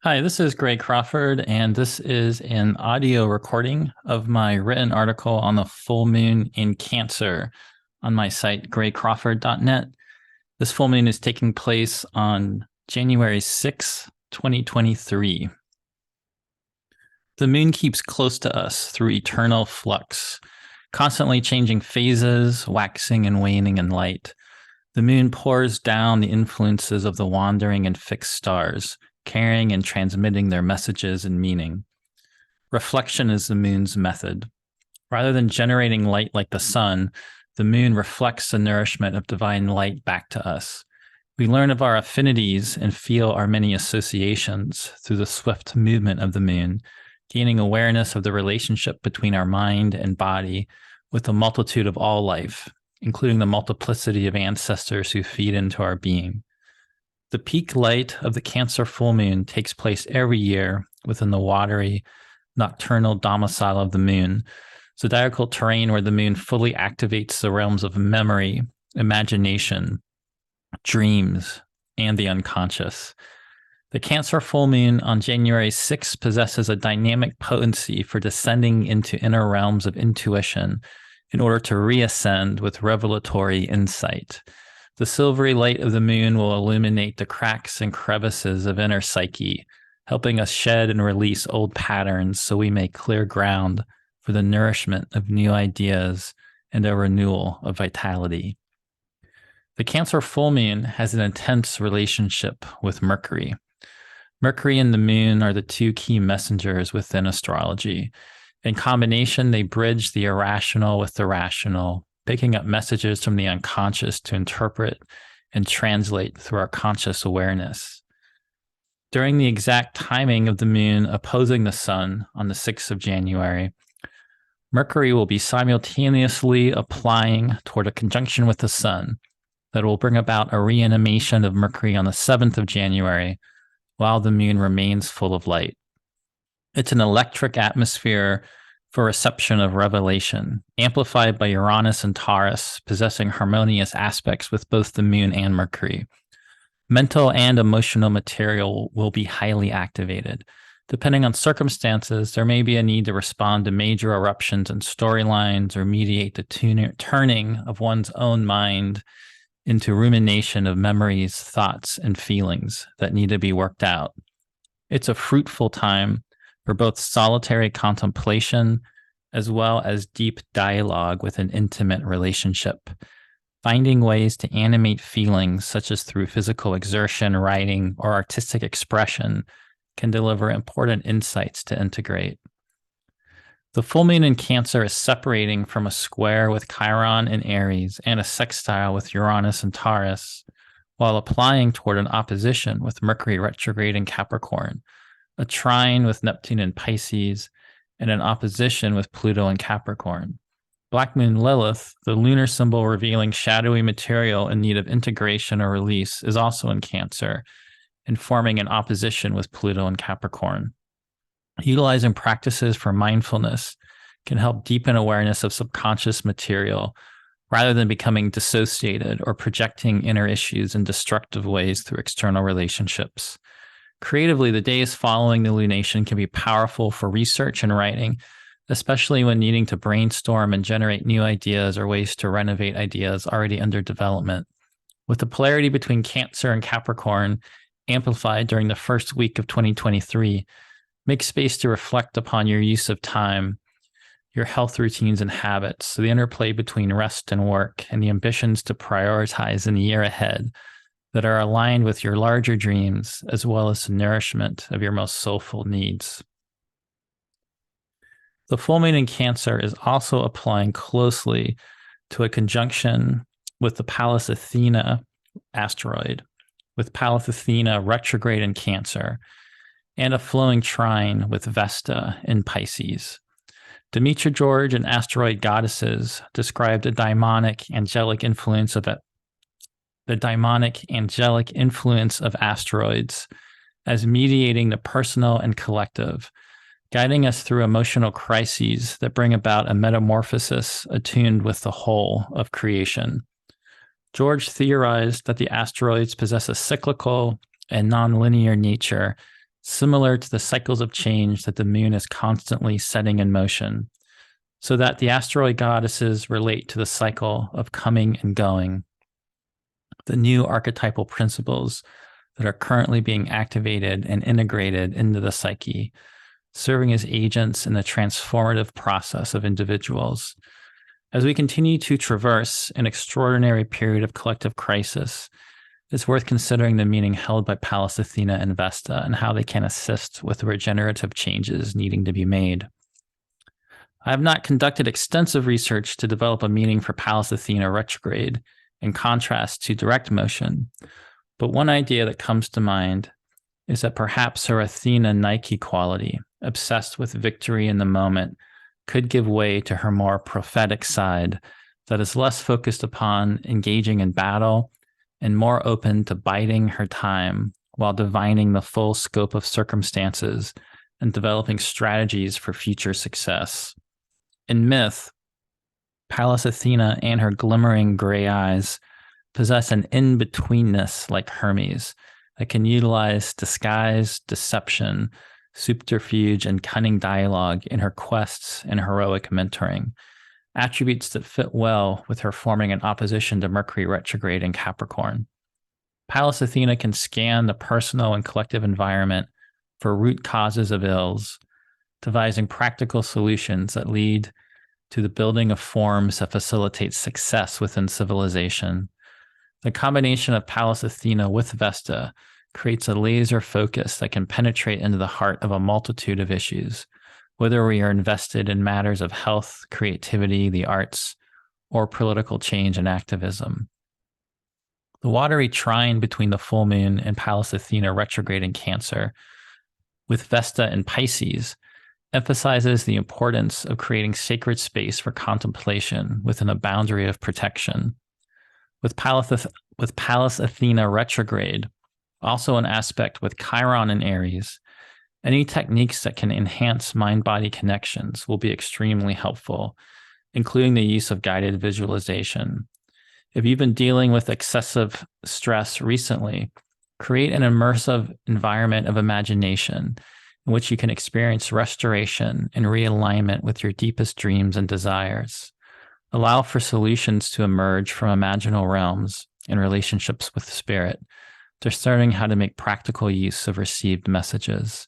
Hi, this is Gray Crawford, and this is an audio recording of my written article on the full moon in Cancer on my site, graycrawford.net. This full moon is taking place on January 6, 2023. The moon keeps close to us through eternal flux, constantly changing phases, waxing and waning in light. The moon pours down the influences of the wandering and fixed stars, carrying and transmitting their messages and meaning. Reflection is the moon's method. Rather than generating light like the sun, the moon reflects the nourishment of divine light back to us. We learn of our affinities and feel our many associations through the swift movement of the moon, gaining awareness of the relationship between our mind and body with the multitude of all life, including the multiplicity of ancestors who feed into our being. The peak light of the Cancer full moon takes place every year within the watery, nocturnal domicile of the moon, zodiacal terrain where the moon fully activates the realms of memory, imagination, dreams, and the unconscious. The Cancer full moon on January 6th possesses a dynamic potency for descending into inner realms of intuition in order to reascend with revelatory insight. The silvery light of the moon will illuminate the cracks and crevices of inner psyche, helping us shed and release old patterns so we may clear ground for the nourishment of new ideas and a renewal of vitality. The Cancer full moon has an intense relationship with Mercury. Mercury and the moon are the two key messengers within astrology. In combination, they bridge the irrational with the rational, picking up messages from the unconscious to interpret and translate through our conscious awareness. During the exact timing of the moon opposing the sun on the 6th of January, Mercury will be simultaneously applying toward a conjunction with the sun that will bring about a reanimation of Mercury on the 7th of January while the moon remains full of light. It's an electric atmosphere for reception of revelation, amplified by Uranus and Taurus, possessing harmonious aspects with both the moon and Mercury. Mental and emotional material will be highly activated. Depending on circumstances, there may be a need to respond to major eruptions and storylines or mediate the turning of one's own mind into rumination of memories, thoughts, and feelings that need to be worked out. It's a fruitful time for both solitary contemplation as well as deep dialogue with an intimate relationship. Finding ways to animate feelings, such as through physical exertion, writing, or artistic expression, can deliver important insights to integrate. The full moon in Cancer is separating from a square with Chiron in Aries and a sextile with Uranus and Taurus, while applying toward an opposition with Mercury retrograde in Capricorn, a trine with Neptune in Pisces, and an opposition with Pluto in Capricorn. Black Moon Lilith, the lunar symbol revealing shadowy material in need of integration or release, is also in Cancer and forming an opposition with Pluto in Capricorn. Utilizing practices for mindfulness can help deepen awareness of subconscious material rather than becoming dissociated or projecting inner issues in destructive ways through external relationships. Creatively, the days following the lunation can be powerful for research and writing, especially when needing to brainstorm and generate new ideas or ways to renovate ideas already under development. With the polarity between Cancer and Capricorn amplified during the first week of 2023, make space to reflect upon your use of time, your health routines and habits, the interplay between rest and work, and the ambitions to prioritize in the year ahead that are aligned with your larger dreams, as well as the nourishment of your most soulful needs. The full moon in Cancer is also applying closely to a conjunction with the Pallas Athena asteroid, with Pallas Athena retrograde in Cancer, and a flowing trine with Vesta in Pisces. Demetra George and Asteroid Goddesses described the daimonic angelic influence of asteroids as mediating the personal and collective, guiding us through emotional crises that bring about a metamorphosis attuned with the whole of creation. George theorized that the asteroids possess a cyclical and nonlinear nature similar to the cycles of change that the moon is constantly setting in motion, so that the asteroid goddesses relate to the cycle of coming and going. The new archetypal principles that are currently being activated and integrated into the psyche, serving as agents in the transformative process of individuals. As we continue to traverse an extraordinary period of collective crisis, it's worth considering the meaning held by Pallas Athena and Vesta and how they can assist with the regenerative changes needing to be made. I have not conducted extensive research to develop a meaning for Pallas Athena retrograde in contrast to direct motion, but one idea that comes to mind is that perhaps her Athena Nike quality, obsessed with victory in the moment, could give way to her more prophetic side that is less focused upon engaging in battle and more open to biding her time while divining the full scope of circumstances and developing strategies for future success. In myth, Pallas Athena and her glimmering gray eyes possess an in-betweenness like Hermes that can utilize disguise, deception, subterfuge, and cunning dialogue in her quests and heroic mentoring, attributes that fit well with her forming an opposition to Mercury retrograde in Capricorn. Pallas Athena can scan the personal and collective environment for root causes of ills, devising practical solutions that lead to the building of forms that facilitate success within civilization. The combination of Pallas Athena with Vesta creates a laser focus that can penetrate into the heart of a multitude of issues, whether we are invested in matters of health, creativity, the arts, or political change and activism. The watery trine between the full moon and Pallas Athena retrograde in Cancer, with Vesta in Pisces, emphasizes the importance of creating sacred space for contemplation within a boundary of protection. With Pallas Athena retrograde, also an aspect with Chiron in Aries, any techniques that can enhance mind-body connections will be extremely helpful, including the use of guided visualization. If you've been dealing with excessive stress recently, create an immersive environment of imagination in which you can experience restoration and realignment with your deepest dreams and desires. Allow for solutions to emerge from imaginal realms and relationships with spirit, discerning how to make practical use of received messages.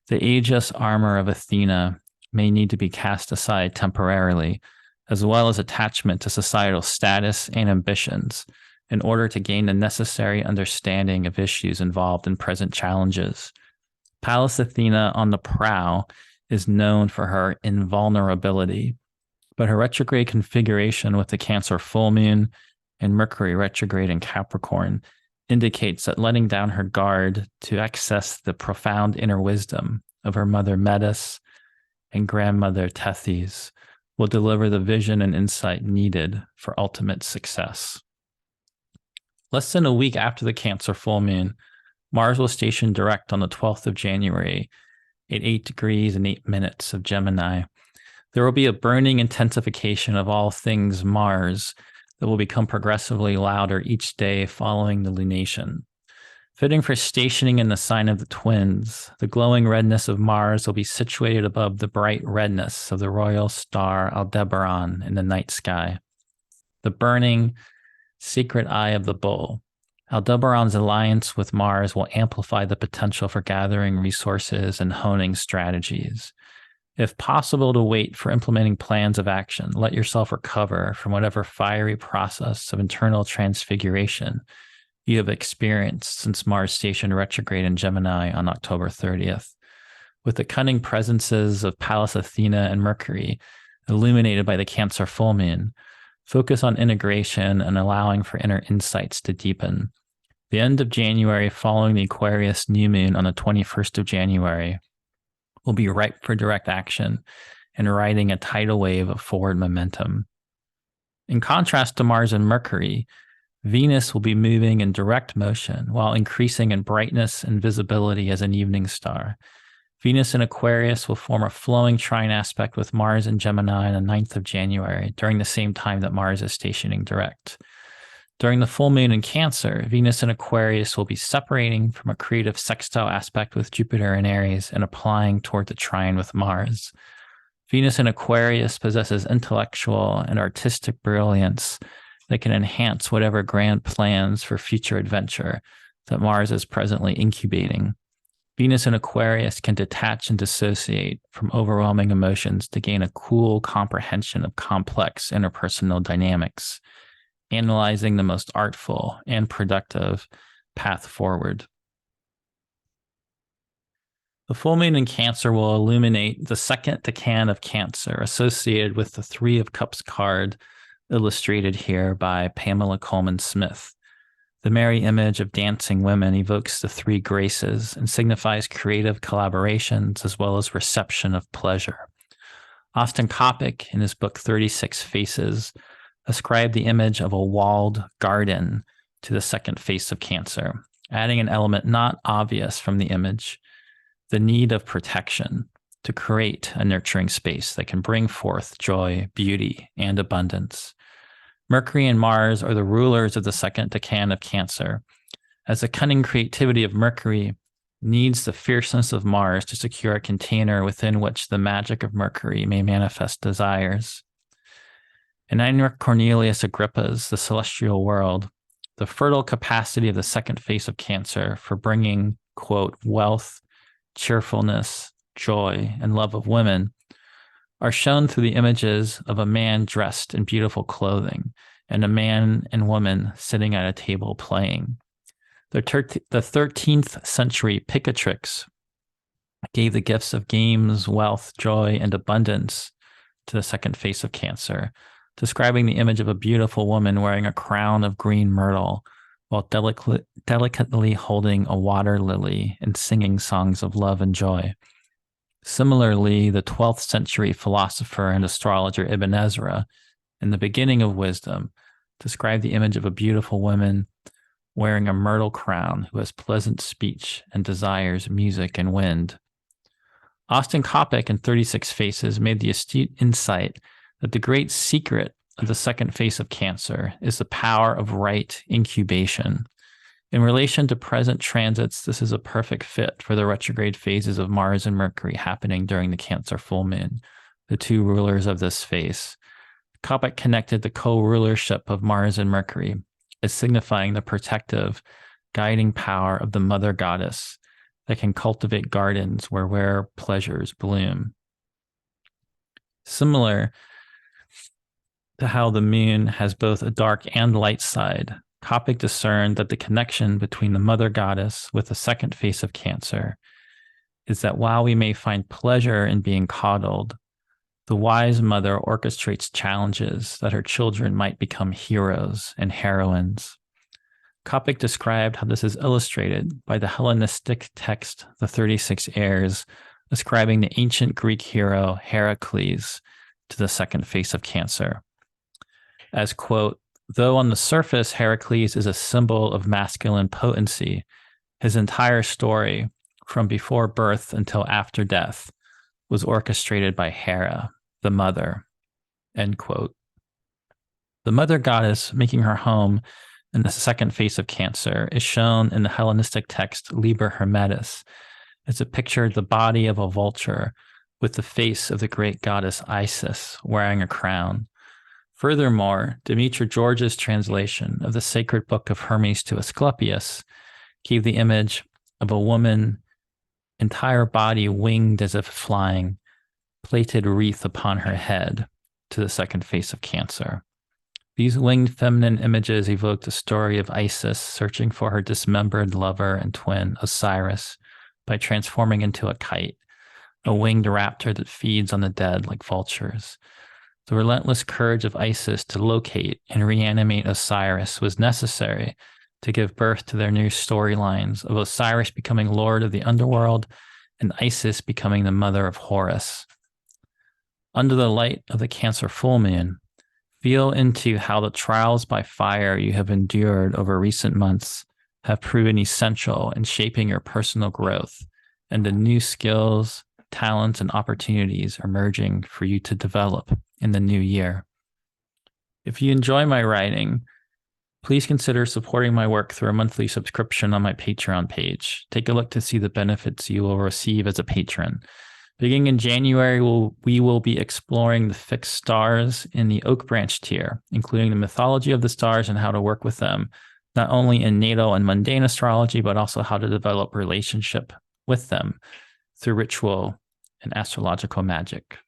The aegis armor of Athena may need to be cast aside temporarily, as well as attachment to societal status and ambitions, in order to gain the necessary understanding of issues involved in present challenges. Pallas Athena on the prow is known for her invulnerability, but her retrograde configuration with the Cancer full moon and Mercury retrograde in Capricorn indicates that letting down her guard to access the profound inner wisdom of her mother Metis and grandmother Tethys will deliver the vision and insight needed for ultimate success. Less than a week after the Cancer full moon, Mars will station direct on the 12th of January at 8 degrees and 8 minutes of Gemini. There will be a burning intensification of all things Mars that will become progressively louder each day following the lunation. Fitting for stationing in the sign of the Twins, the glowing redness of Mars will be situated above the bright redness of the royal star Aldebaran in the night sky. The burning, secret eye of the bull. Aldebaran's alliance with Mars will amplify the potential for gathering resources and honing strategies. If possible to wait for implementing plans of action, let yourself recover from whatever fiery process of internal transfiguration you have experienced since Mars stationed retrograde in Gemini on October 30th. With the cunning presences of Pallas Athena and Mercury illuminated by the Cancer full moon, focus on integration and allowing for inner insights to deepen. The end of January following the Aquarius new moon on the 21st of January will be ripe for direct action and riding a tidal wave of forward momentum. In contrast to Mars and Mercury, Venus will be moving in direct motion while increasing in brightness and visibility as an evening star. Venus in Aquarius will form a flowing trine aspect with Mars in Gemini on the 9th of January during the same time that Mars is stationing direct. During the full moon in Cancer, Venus in Aquarius will be separating from a creative sextile aspect with Jupiter in Aries and applying toward the trine with Mars. Venus in Aquarius possesses intellectual and artistic brilliance that can enhance whatever grand plans for future adventure that Mars is presently incubating. Venus in Aquarius can detach and dissociate from overwhelming emotions to gain a cool comprehension of complex interpersonal dynamics, analyzing the most artful and productive path forward. The full moon in Cancer will illuminate the second decan of Cancer associated with the Three of Cups card illustrated here by Pamela Coleman Smith. The merry image of dancing women evokes the three graces and signifies creative collaborations as well as reception of pleasure. Austin Coppock, in his book 36 Faces, ascribed the image of a walled garden to the second face of Cancer, adding an element not obvious from the image, the need of protection to create a nurturing space that can bring forth joy, beauty, and abundance. Mercury and Mars are the rulers of the second decan of Cancer, as the cunning creativity of Mercury needs the fierceness of Mars to secure a container within which the magic of Mercury may manifest desires. In Heinrich Cornelius Agrippa's The Celestial World, the fertile capacity of the second face of Cancer for bringing, quote, wealth, cheerfulness, joy, and love of women are shown through the images of a man dressed in beautiful clothing and a man and woman sitting at a table playing. The 13th century Picatrix gave the gifts of games, wealth, joy, and abundance to the second face of Cancer, describing the image of a beautiful woman wearing a crown of green myrtle while delicately holding a water lily and singing songs of love and joy. Similarly, the 12th century philosopher and astrologer Ibn Ezra, in the beginning of Wisdom, described the image of a beautiful woman wearing a myrtle crown who has pleasant speech and desires music and wind. Austin Coppock in 36 Faces made the astute insight that the great secret of the second face of Cancer is the power of right incubation. In relation to present transits, this is a perfect fit for the retrograde phases of Mars and Mercury happening during the Cancer full moon, the two rulers of this phase. Coppock connected the co-rulership of Mars and Mercury as signifying the protective, guiding power of the mother goddess that can cultivate gardens where rare pleasures bloom. Similar to how the moon has both a dark and light side, Coppock discerned that the connection between the mother goddess with the second face of Cancer is that while we may find pleasure in being coddled, the wise mother orchestrates challenges that her children might become heroes and heroines. Coppock described how this is illustrated by the Hellenistic text, The 36 Heirs, ascribing the ancient Greek hero Heracles to the second face of Cancer. As, quote, though on the surface Heracles is a symbol of masculine potency, his entire story, from before birth until after death, was orchestrated by Hera, the mother, end quote. The mother goddess making her home in the second face of Cancer is shown in the Hellenistic text Liber Hermetis as a picture of the body of a vulture with the face of the great goddess Isis wearing a crown. Furthermore, Demetra George's translation of the sacred book of Hermes to Asclepius gave the image of a woman, entire body winged as if flying, plaited wreath upon her head, to the second face of Cancer. These winged feminine images evoke the story of Isis searching for her dismembered lover and twin, Osiris, by transforming into a kite, a winged raptor that feeds on the dead like vultures. The relentless courage of Isis to locate and reanimate Osiris was necessary to give birth to their new storylines of Osiris becoming lord of the underworld and Isis becoming the mother of Horus. Under the light of the Cancer full moon, feel into how the trials by fire you have endured over recent months have proven essential in shaping your personal growth and the new skills, talents, and opportunities emerging for you to develop in the new year. If you enjoy my writing, please consider supporting my work through a monthly subscription on my Patreon page. Take a look to see the benefits you will receive as a patron. Beginning in January, we will be exploring the fixed stars in the Oak Branch tier, including the mythology of the stars and how to work with them, not only in natal and mundane astrology, but also how to develop relationship with them through ritual and astrological magic.